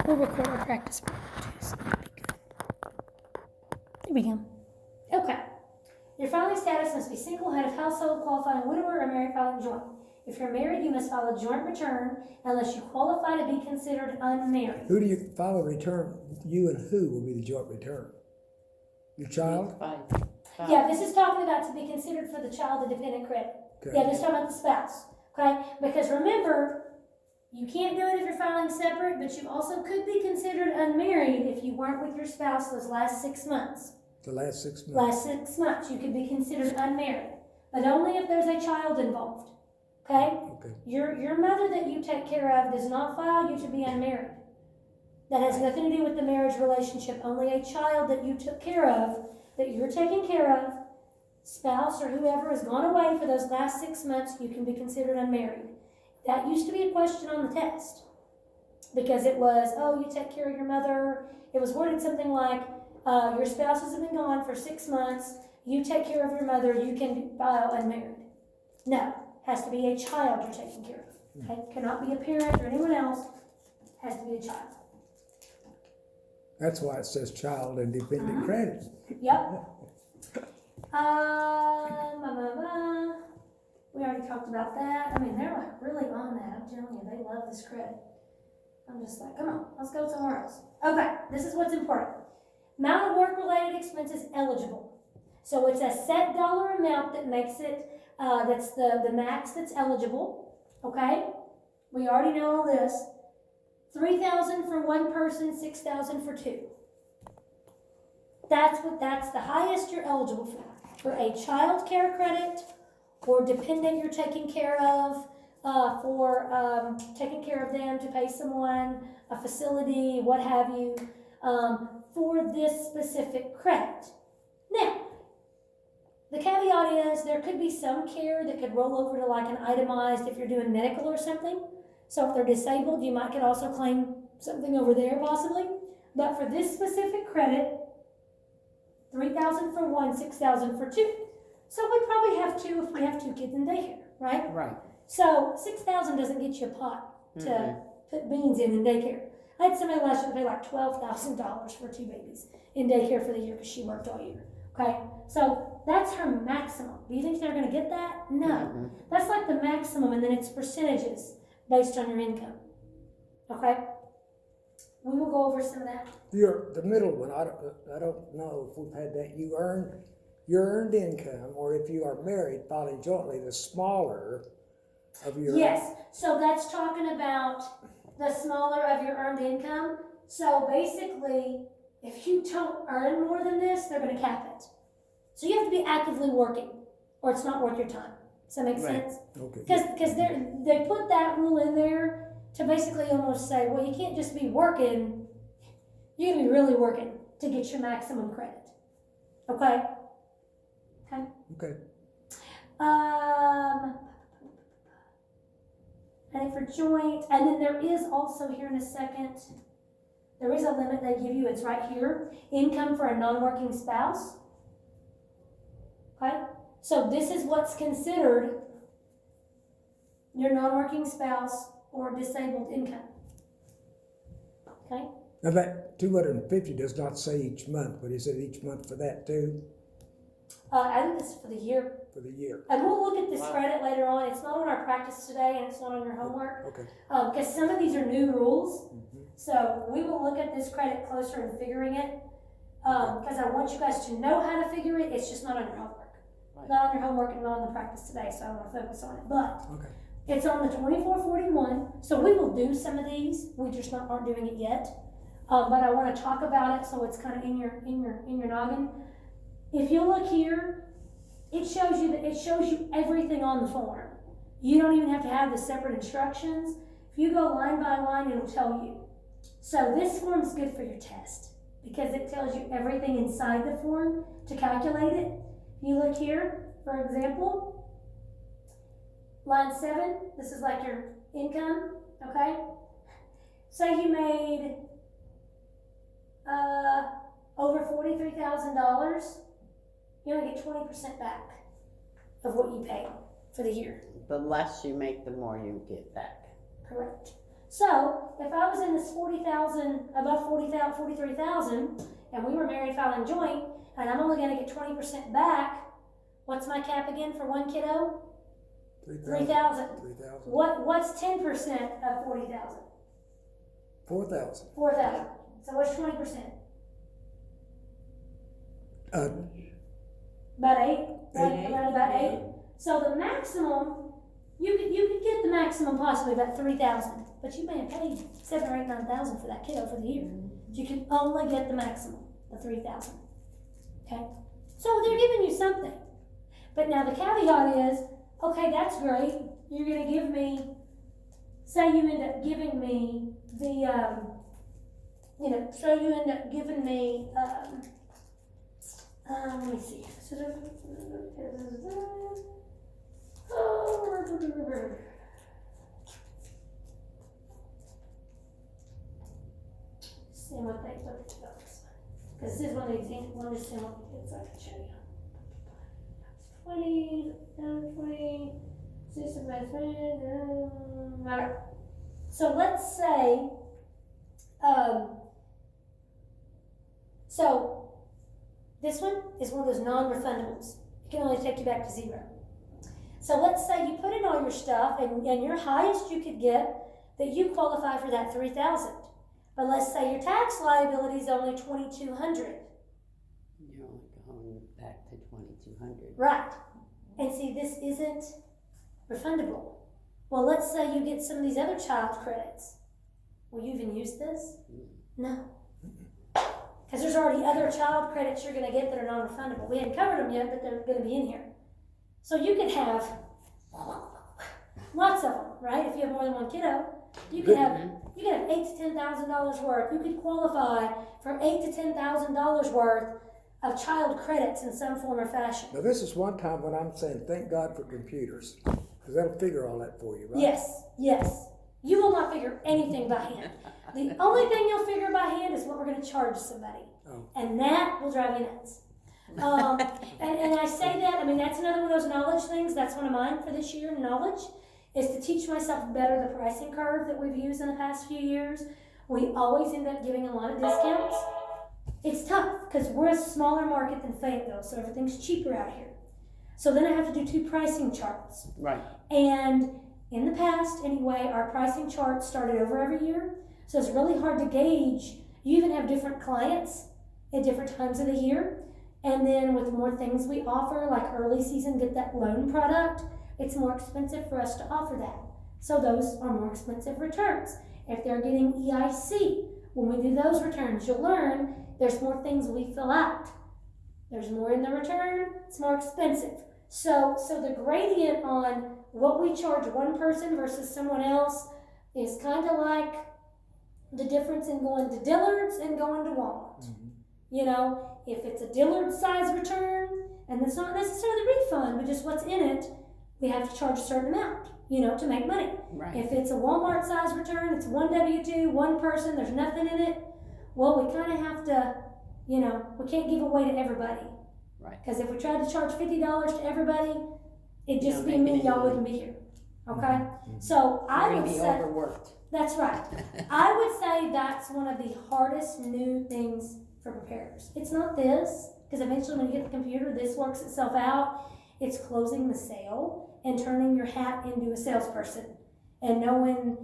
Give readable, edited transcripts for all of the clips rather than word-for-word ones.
We'll record our practice part too, so that'll be good. There we go. Okay. Your filing status must be single, head of household, qualifying widower, or married filing joint. If you're married, you must file a joint return unless you qualify to be considered unmarried. Who do you file a return? You and who will be the joint return? Your child? Yeah, this is talking about to be considered for the child a dependent credit. Okay. Yeah, this is talking about the spouse. Okay? Because remember, you can't do it if you're filing separate, but you also could be considered unmarried if you weren't with your spouse those last 6 months. The last 6 months. Last 6 months, you could be considered unmarried, but only if there's a child involved. Okay? Okay. Your mother that you take care of does not file you to be unmarried. That has nothing to do with the marriage relationship. Only a child that you took care of, that you're taking care of, spouse or whoever has gone away for those last 6 months, you can be considered unmarried. That used to be a question on the test because it was, oh, you take care of your mother. It was worded something like, your spouses have been gone for 6 months. You take care of your mother. You can file unmarried. No, has to be a child you're taking care of. Okay? Cannot be a parent or anyone else. Has to be a child. That's why it says child and dependent credit. Yep. We already talked about that. I mean, they're like really on that. I'm telling you, they love this credit. I'm just like, come on, let's go somewhere else. Okay, this is what's important. Amount of work-related expenses eligible. So it's a set dollar amount that makes it, that's the max that's eligible. Okay? We already know all this. $3,000 for one person, $6,000 for two. That's the highest you're eligible for a child care credit or dependent you're taking care of, for taking care of them to pay someone, a facility, what have you, for this specific credit. Now, the caveat is there could be some care that could roll over to like an itemized if you're doing medical or something. So if they're disabled, you might could also claim something over there possibly. But for this specific credit, $3,000 for one, $6,000 for two. So we probably have two if we have 2 kids in daycare, right? Right. So $6,000 doesn't get you a pot to put beans in daycare. I had somebody last year pay like $12,000 for 2 babies in daycare for the year because she worked all year. Okay, so that's her maximum. Do you think they're going to get that? No. That's like the maximum, and then it's percentages based on your income. Okay, we will go over some of that. The middle one, I don't know if we've had that. Your earned income, or if you are married, filing jointly, the smaller of your... Yes, so that's talking about the smaller of your earned income. So basically, if you don't earn more than this, they're going to cap it. So you have to be actively working, or it's not worth your time. Does that make sense? Okay. Because they put that rule in there to basically almost say, well, you can't just be working. You can be really working to get your maximum credit. Okay? Okay? Okay. And for joint, and then there is also here in a second, there is a limit they give you. It's right here. Income for a non-working spouse. Okay? So this is what's considered your non-working spouse or disabled income. Okay? Now that 250 does not say each month, but is it each month for that too? I think this is for the year. For the year. And we'll look at this credit later on. It's not on our practice today, and it's not on your homework. Okay. Because some of these are new rules. So we will look at this credit closer and figuring it. Because I want you guys to know how to figure it. It's just not on your homework. Right. Not on your homework and not on the practice today, so I want to focus on it. But Okay. it's on the 2441. So we will do some of these. We just aren't doing it yet. But I want to talk about it so it's kind of in your noggin. If you look here, it shows you everything on the form. You don't even have to have the separate instructions. If you go line by line, it'll tell you. So this form's good for your test because it tells you everything inside the form to calculate it. If you look here, for example, line 7, this is like your income, okay? Say you made over $43,000, you only get 20% back of what you paid for the year. The less you make, the more you get back. Correct. So if I was in this 40,000, above 40,000, 43,000, and we were married, filing joint, and I'm only going to get 20% back, what's my cap again for one kiddo? 3,000. 3,000. What's 10% of 40,000? 4,000. 4,000. So what's 20%? About 8. Right, around about 8. So the maximum, you could get the maximum possibly about 3,000, but you may have paid 7 or 8, 9,000 for that kiddo for the year. But you can only get the maximum of 3,000. Okay, so they're giving you something. But now the caveat is, okay, that's great. You're going to give me, say you end up giving me the, so you end up giving me, let me see. See what they looked about this one. Because this is one of the examples, one of the simple kids I can show you. 20, system management, so let's say, so this one is one of those non-refundables. It can only take you back to 0. So let's say you put in all your stuff and your highest you could get that you qualify for that 3,000. But let's say your tax liability is only 2,200. You're only going back to 2,200. Right. And see, this isn't refundable. Well, let's say you get some of these other child credits. Will you even use this? No. Because there's already other child credits you're going to get that are non-refundable. We hadn't covered them yet, but they're going to be in here. So you could have lots of them, right? If you have more than one kiddo, you could have $8,000 to $10,000 worth. You could qualify for $8,000 to $10,000 worth of child credits in some form or fashion. Now this is one time when I'm saying thank God for computers, because that'll figure all that for you, right? Yes. You will not figure anything by hand. The only thing you'll figure by hand is what we're going to charge somebody. Oh. And that will drive you nuts. And I say that, I mean, that's another one of those knowledge things. That's one of mine for this year, knowledge, is to teach myself better the pricing curve that we've used in the past few years. We always end up giving a lot of discounts. It's tough because we're a smaller market than Fayetteville, so everything's cheaper out here. So then I have to do 2 pricing charts. Right. And in the past, anyway, our pricing charts started over every year. So it's really hard to gauge. You even have different clients at different times of the year. And then with more things we offer, like early season, get that loan product, it's more expensive for us to offer that. So those are more expensive returns. If they're getting EIC, when we do those returns, you'll learn there's more things we fill out. There's more in the return, it's more expensive. So the gradient on what we charge one person versus someone else is kind of like the difference in going to Dillard's and going to Walmart. Mm-hmm. You know, if it's a Dillard size return, and it's not necessarily the refund, but just what's in it, we have to charge a certain amount, to make money. Right. If it's a Walmart size return, it's one W-2, one person, there's nothing in it, well, we kind of have to, we can't give away to everybody. Right. Because if we tried to charge $50 to everybody, it'd just be make me, any y'all money. wouldn't be here. Okay? So I You're would gonna be say, overworked. that's right. I would say that's one of the hardest new things for preparers. It's not this, because eventually when you get the computer, this works itself out. It's closing the sale and turning your hat into a salesperson and knowing,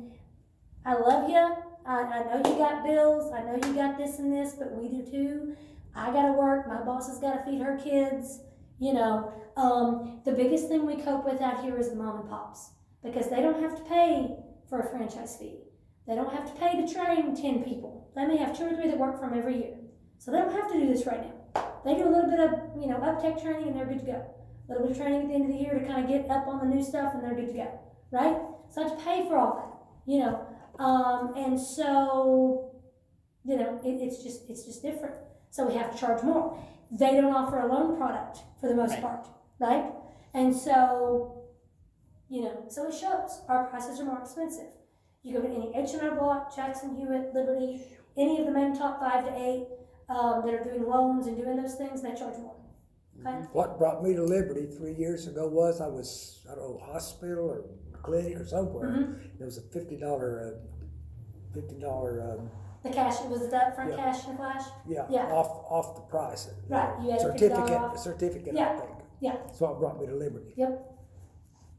I love you, I know you got bills, I know you got this and this, but we do too. I gotta work, my boss has gotta feed her kids, The biggest thing we cope with out here is the mom and pops, because they don't have to pay for a franchise fee. They don't have to pay to train 10 people. They may have 2 or 3 that work for them every year. So they don't have to do this right now. They do a little bit of, uptake training and they're good to go. A little bit of training at the end of the year to kind of get up on the new stuff and they're good to go, right? So I have to pay for all that, and so, it's just different. So we have to charge more. They don't offer a loan product for the most part, right? And so, so it shows. Our prices are more expensive. You go to any H&R Block, Jackson Hewitt, Liberty, any of the main top 5 to 8 that are doing loans and doing those things, they charge more. Okay? What brought me to Liberty 3 years ago was I was, hospital or clinic or somewhere. Mm-hmm. There was a $50 $50, The cash, was it the upfront Yeah. cash and flash? yeah, Yeah. off the price. Right, you had $50 off. Certificate, Yeah. I think. Yeah. That's what brought me to Liberty. Yep.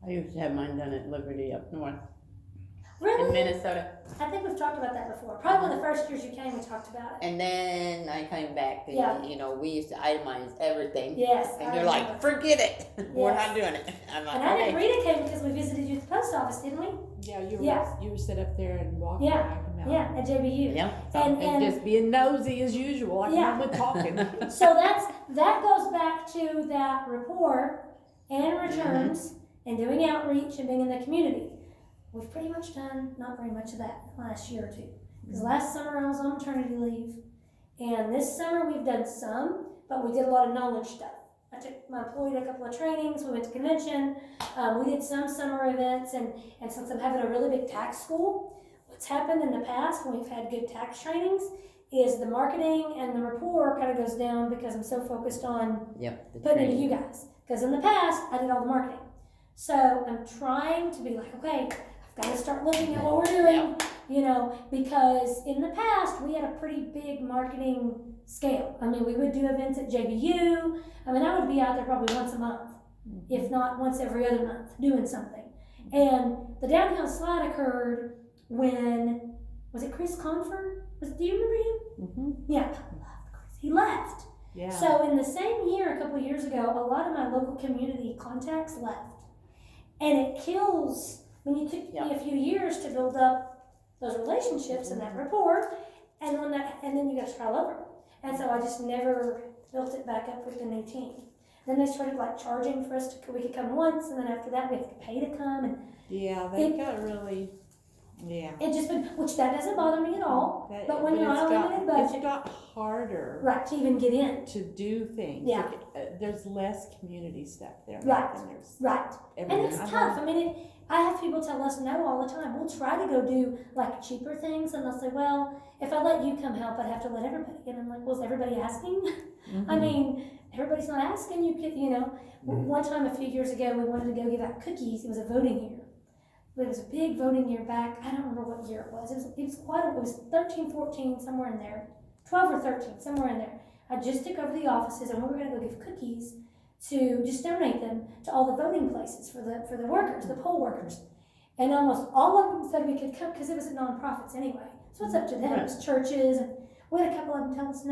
I used to have mine done at Liberty up north in Really? Minnesota. I think we've talked about that before. Probably one of the first years you came, we talked about it. And then I came back and, Yeah. you know, we used to itemize everything. Yes. And I you're remember. like, forget it. We're Yes. not doing it. I'm like, And I think okay. Rita came because we visited you at the post office, didn't we? Yeah, you were, Yeah. you were sit up there and walk Yeah. around him out. Yeah, at JBU. Yeah. And just being nosy as usual, like Yeah. when we're talking. So that goes back to that report and returns and doing outreach and being in the community. We've pretty much done not very much of that last year or two. Because last summer I was on maternity leave, and this summer we've done some, but we did a lot of knowledge stuff. I took my employee to a couple of trainings, we went to convention, we did some summer events, and since I'm having a really big tax school, what's happened in the past when we've had good tax trainings is the marketing and the rapport kind of goes down because I'm so focused on Yep. The putting it to training. you guys. Because in the past, I did all the marketing. So I'm trying to be like, okay, I've got to start looking at what we're doing, you know, because in the past, we had a pretty big marketing scale. I mean, we would do events at JBU. I mean, I would be out there probably once a month, if not once every other month, doing something. And the downhill slide occurred when, was it Chris Confer? Do you remember him? Mm-hmm. Yeah, I love Chris. He left. Yeah. So in the same year, a couple of years ago, a lot of my local community contacts left. And it kills, when you took me a few years to build up those relationships and that rapport, and then you got to start all over. And so I just never built it back up with the new team. Then they started like charging for us we could come once, and then after that we have to pay to come, and Yeah, they got really, yeah. it just been, which that doesn't bother me at all. But when you're on a limited budget, It's got harder right, to even get in. to do things. Yeah. Like, there's less community stuff there. Right. Than there's Right. And everywhere. it's tough. I mean, I have people tell us no all the time. We'll try to go do like cheaper things, and they'll say, well, if I let you come help, I'd have to let everybody. And I'm like, well, is everybody asking? Mm-hmm. I mean, everybody's not asking. You know. One time a few years ago, we wanted to go give out cookies. It was a voting year. It was a big voting year back. I don't remember what year it was. It was 13, 14, somewhere in there. 12 or 13, somewhere in there. I just took over the offices, and we were going to go give cookies to just donate them to all the voting places for the workers, the poll workers. And almost all of them said we could come because it was at nonprofits anyway. So it's up to them. It was churches, and we had a couple of them tell us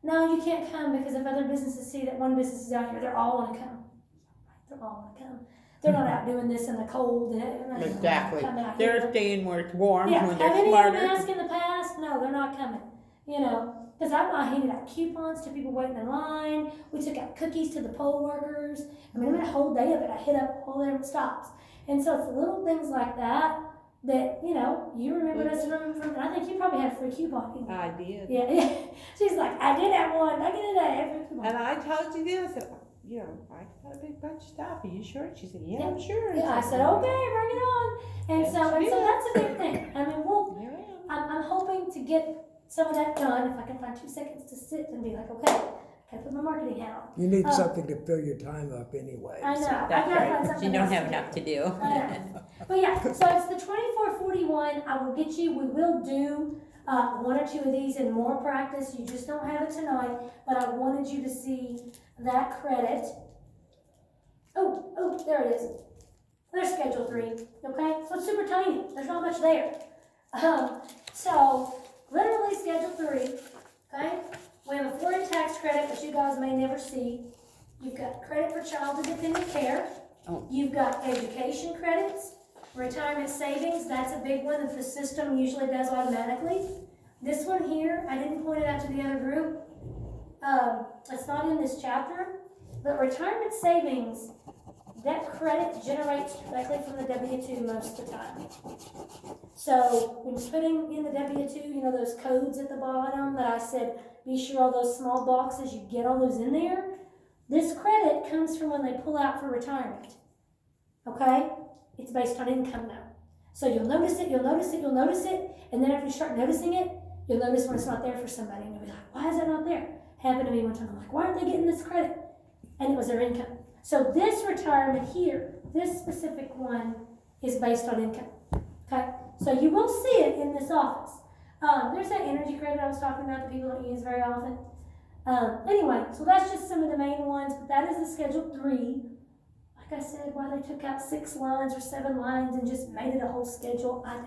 no, you can't come because if other businesses see that one business is out here, they're all going to come. They're all going to come. They're not out doing this in the cold. And Exactly. come out They're here. staying where it's warm Yeah, when have they're any of them smarter. asked in the past? No, they're not coming. You know, because I handed out coupons to people waiting in line. We took out cookies to the poll workers. I mean, I made a whole day of it. I hit up all their stops. And so it's the little things like that, you know, you remembered us from, and I think you probably had a free coupon. I did. Yeah. She's like, I did have one. I get it every coupon. And I told you this. You know, I got a big bunch of stuff. Are you sure? She said, yeah, I'm sure. Yeah, I said, okay, bring it on. And so that's a big thing. I mean, I'm hoping to get some of that done if I can find 2 seconds to sit and be like, okay, I gotta put my marketing hat on. You need something to fill your time up anyway. I know. so- I That's gotta find right. something You don't else have to do. enough to do. I know. But yeah, so it's the 2441. I will get you. We will do 1 or 2 of these in more practice. You just don't have it tonight. But I wanted you to see that credit. Oh, there it is. There's Schedule 3. Okay, so it's super tiny. There's not much there. So literally Schedule 3. Okay, we have a foreign tax credit, which you guys may never see. You've got credit for child and dependent care. Oh. You've got education credits, retirement savings. That's a big one that the system usually does automatically. This one here, I didn't point it out to the other group. It's not in this chapter, but retirement savings, that credit generates directly from the W-2 most of the time. So when you're putting in the W-2, you know those codes at the bottom that I said, be sure all those small boxes, you get all those in there. This credit comes from when they pull out for retirement. Okay? It's based on income now. So you'll notice it, and then after you start noticing it, you'll notice when it's not there for somebody, and you'll be like, why is that not there? Happened to me one time. I'm like, why aren't they getting this credit? And it was their income. So this retirement here, this specific one, is based on income. Okay? So you will see it in this office. There's that energy credit I was talking about that people don't use very often. Anyway, so that's just some of the main ones, but that is the Schedule 3. Like I said, why they took out 6 lines or 7 lines and just made it a whole schedule, I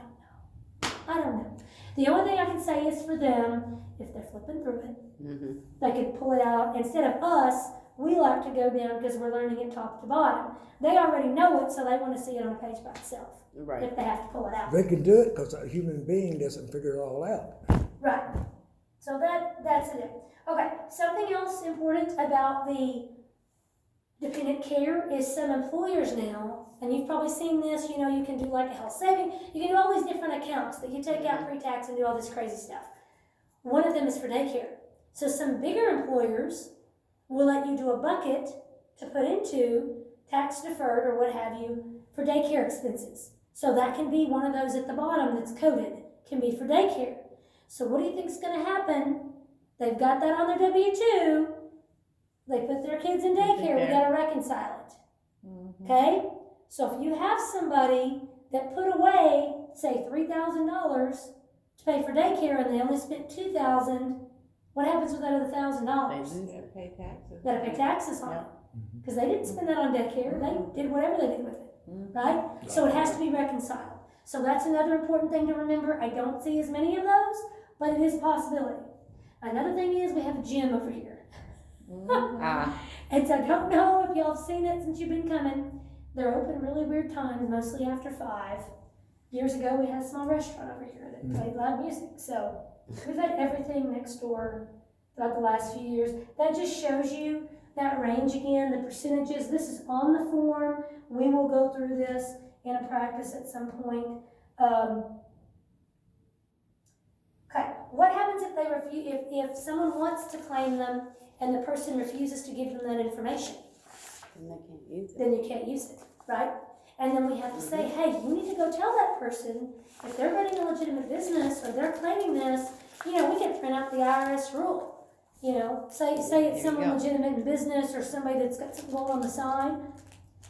don't know. The only thing I can say is for them, if they're flipping through it, they could pull it out. Instead of us, we like to go down because we're learning it top to bottom. They already know it, so they want to see it on a page by itself. Right. If they have to pull it out. They can do it because a human being doesn't figure it all out. Right. So that's it. Okay, something else important about the dependent care is some employers now, and you've probably seen this, you know, you can do like a health saving, you can do all these different accounts that you take out pre-tax and do all this crazy stuff. One of them is for daycare. So some bigger employers will let you do a bucket to put into tax deferred or what have you for daycare expenses. So that can be one of those at the bottom that's coded, can be for daycare. So what do you think is going to happen? They've got that on their W-2. They put their kids in daycare. We got to reconcile it. Okay? So if you have somebody that put away, say, $3,000 to pay for daycare and they only spent $2,000, what happens with that other $1,000? Gotta pay taxes. Got to pay taxes on it. Because they didn't spend that on daycare. They did whatever they did with it. Right? So it has to be reconciled. So that's another important thing to remember. I don't see as many of those, but it is a possibility. Another thing is we have a gym over here. And so I don't know if y'all have seen it since you've been coming. They're open really weird times, mostly after 5. Years ago, we had a small restaurant over here that played live music. So we've had everything next door throughout the last few years. That just shows you that range again, the percentages. This is on the form. We will go through this in a practice at some point. Okay, what happens if they refuse? If someone wants to claim them and the person refuses to give them that information? And they can't use it. Then you can't use it, right? And then we have to say, hey, you need to go tell that person if they're running a legitimate business or they're claiming this. You know, we can print out the IRS rule. You know, say it's someone legitimate in business or somebody that's got something going on the side.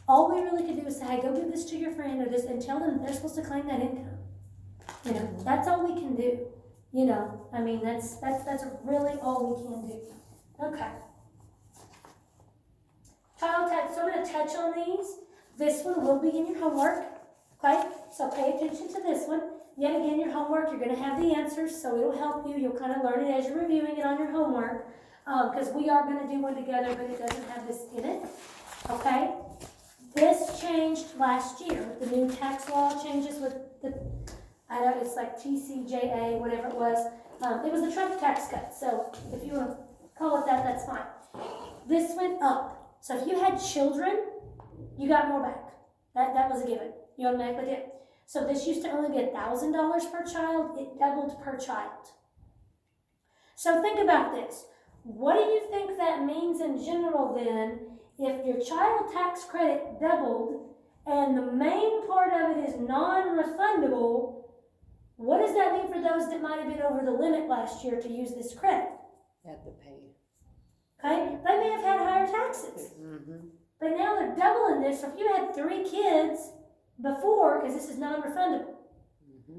All we really could do is say, hey, go give this to your friend or this, and tell them they're supposed to claim that income. You know, that's all we can do. You know, I mean, that's really all we can do. Okay. Child tax, so I'm going to touch on these. This one will be in your homework. Okay, so pay attention to this one. Yet again, your homework, you're going to have the answers, so it'll help you. You'll kind of learn it as you're reviewing it on your homework, because we are going to do one together, but it doesn't have this in it. Okay? This changed last year. The new tax law changes with the, I know it's like TCJA, whatever it was. It was the Trump tax cut, so if you want to call it that, that's fine. This went up. So if you had children, you got more back. That was a given. You automatically did. So this used to only be $1,000 per child. It doubled per child. So think about this. What do you think that means in general then if your child tax credit doubled and the main part of it is non-refundable? What does that mean for those that might have been over the limit last year to use this credit? Have to pay. Okay? They may have had higher taxes. But now they're doubling this. So if you had 3 kids before, because this is non-refundable,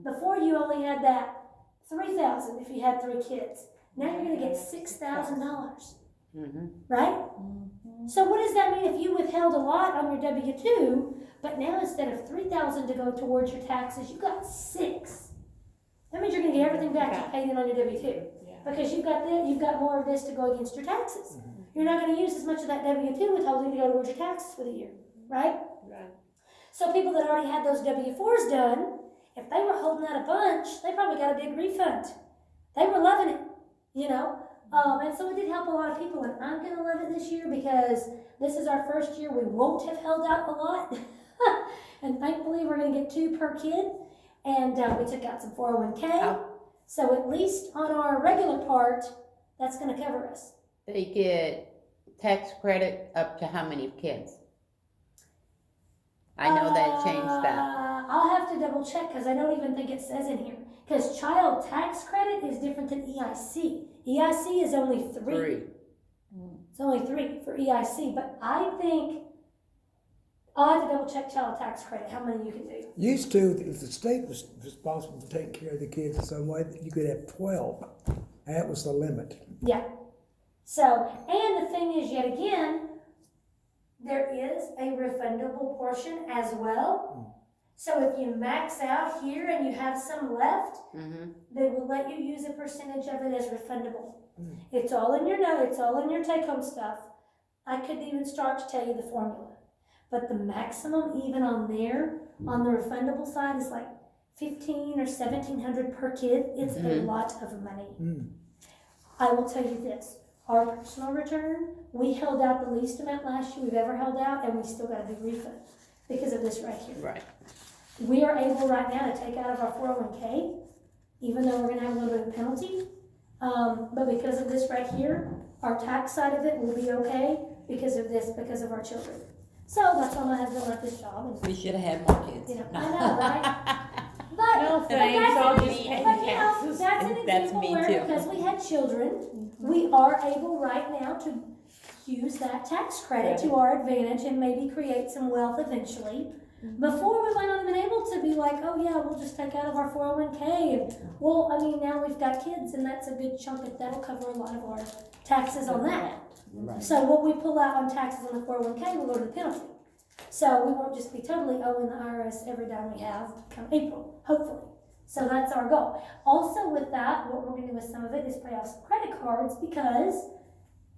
before you only had that $3,000 if you had 3 kids. Now you're going to get $6,000. Right? So what does that mean if you withheld a lot on your W-2, but now instead of $3,000 to go towards your taxes, you got $6,000? That means you're going to get everything back you paid in on your W-2. Because you've got more of this to go against your taxes. You're not going to use as much of that W-2 withholding to go towards your taxes for the year, right? Right. So people that already had those W-4s done, if they were holding out a bunch, they probably got a big refund. They were loving it, you know. And so it did help a lot of people, and I'm going to love it this year because this is our first year we won't have held out a lot. And thankfully we're going to get 2 per kid, and we took out some 401k. So at least on our regular part, that's going to cover us. They get tax credit up to how many kids? I know they changed that. I'll have to double check because I don't even think it says in here. Because child tax credit is different than EIC. EIC is only 3. It's only 3 for EIC. But I I'll have to double check child tax credit, how many you can do. Used to, if the state was responsible for taking care of the kids in some way, you could have 12. That was the limit. Yeah. So, and the thing is, yet again, there is a refundable portion as well. So if you max out here and you have some left, they will let you use a percentage of it as refundable. It's all in your note, it's all in your take-home stuff. I couldn't even start to tell you the formula. But the maximum even on there, on the refundable side, is like $1,500 or $1,700 per kid. It's a lot of money. I will tell you this, our personal return, we held out the least amount last year we've ever held out, and we still got a big refund because of this right here. Right. We are able right now to take out of our 401k, even though we're gonna have a little bit of penalty. But because of this right here, our tax side of it will be okay because of this, because of our children. So that's why my husband left his job, and We should have had more kids. you know, I know, right? But, No but thanks, that's I'll an, just pay but the you know, taxes. that's an That's example me where, too. because we had children, we are able right now to use that tax credit to our advantage and maybe create some wealth eventually. Before, we might not have been able to be like, oh yeah, we'll just take out of our 401k, and well, I mean, now we've got kids, and that's a good chunk of, that'll cover a lot of our taxes on that. Right. So what we pull out on taxes on the 401k will go to the penalty. So we won't just be totally owing the IRS every dime we have come April, hopefully. So that's our goal. Also with that, what we're gonna do with some of it is pay off some credit cards because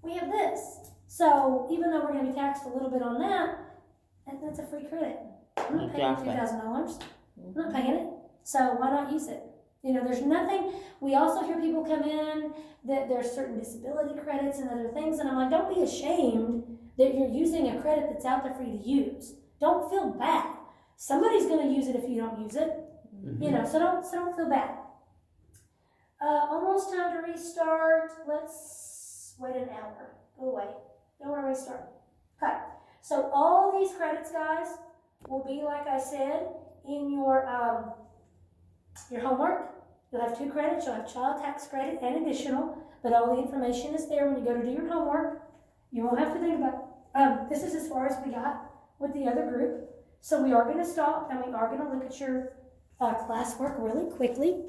we have this. So even though we're gonna be taxed a little bit on that, that's a free credit. I'm not paying Exactly. $2,000. I'm not paying it. So why not use it? You know, there's nothing, we also hear people come in that there's certain disability credits and other things, and I'm like, don't be ashamed that you're using a credit that's out there for you to use. Don't feel bad. Somebody's gonna use it if you don't use it. You know, so don't feel bad. Almost time to restart. Let's wait an hour. Go away. Don't want to restart. Okay. So all these credits, guys, will be, like I said, in your homework. You'll have 2 credits. You'll have child tax credit and additional, but all the information is there when you go to do your homework. You won't have to think about this is as far as we got with the other group. So we are going to stop and we are going to look at your classwork really quickly.